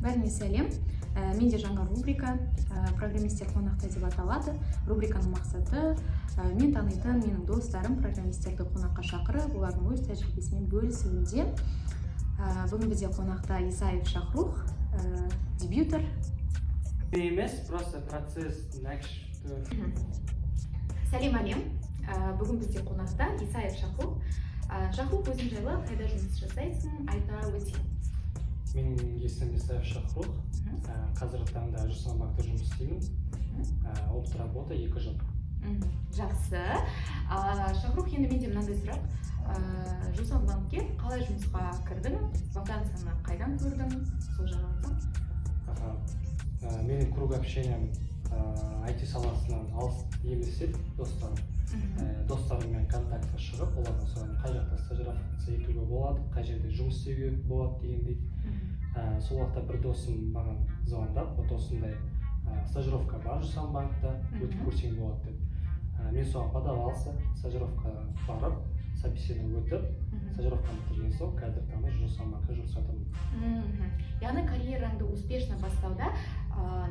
Бәріне сәлем. Менде жаңа рубрика программистер қонақта деп аталады. Рубриканың мақсаты мен танитын менің достарым программистерді қонаққа шақырып, олардың өз тәжірибесімен бөлісуінде. Бүгін бізде қонақта Исаев Шахрух, дебютер. Емес, просто процесс Сәлем әлем. Бүгін бізде қонақта Исаев Шахрух. Шахрух, өзің жайлы қайда жұмыс жасайсың, айта өтсең. Менің есімім Исаев Шахрух. Қазіргі таңда Жасамбанкта жұмыс істеймін. Опыт работа 2 жыл. Жақсы. Шахрух, енді менде мынандай сұрақ. Жасамбанкке қалай жұмысқа кірдің? Вакансияны қайдан көрдің? Сол жайлы айтсаң. Менің круг общениям IT саласынан алыс емес еді, достарым. Достарыммен контактқа шығып, олардан сұраймын, қай жақта стажировка етуге болады, қай жерде жұмыс істеуге болады дегендей. Сол уақытта бір досым маған звондап, осындай стажировка бар Жасамбанкта, өтіп көрсең болады деп. Мен соған подавался, стажировка барып, собеседование өтіп, стажировканы бітірген соң қазіргі таңда Жасамбанкта жұмыс жасаймын. Яғни карьераңды успешно бастауда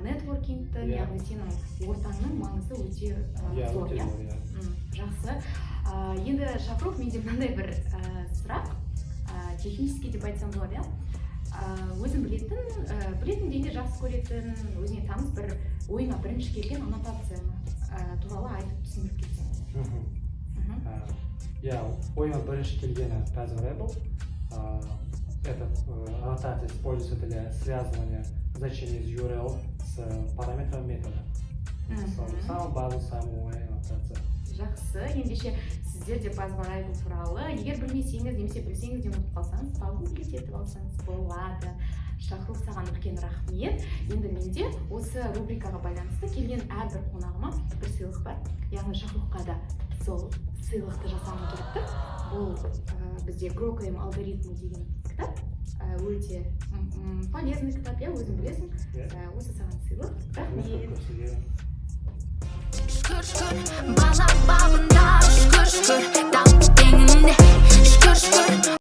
нетворкингті, яғни сенің ортаңның маңызы өте зор, иә? Жақсы. Енді Шахрух, менде мынандай бір сұрақ, технический деп айтсам болады, иә? Өзің білетін дегенде жақсы көретін, өзіне таныс бір ойыңа бірінші келген аннотацияны туралы айтып түсіндіріп кетсең. Ойыма бірінші келгені Passwordable. Этот аннотация используется для связывания значения из URL с параметром метода. Самый базовый, самый оңай аннотация. Жақсы. Ендеше сіздер де Passwordable туралы егер білмесеңіз, немесе білсеңіз де ұмытып қалсаңыз, погуглить етіп алсаңыз болады. Шахрух, саған үлкен рахмет. Енді менде осы рубрикаға байланысты келген әрбір қонағыма бір сыйлық бар. Яғни Шахрухқа да сол сыйлықты жасағым келіп тұр. Бұл бізде Grokm алгоритмі деген кітап. Өте полезный кітап, я өзің білесің. Осы саған сыйлық. Рахмет.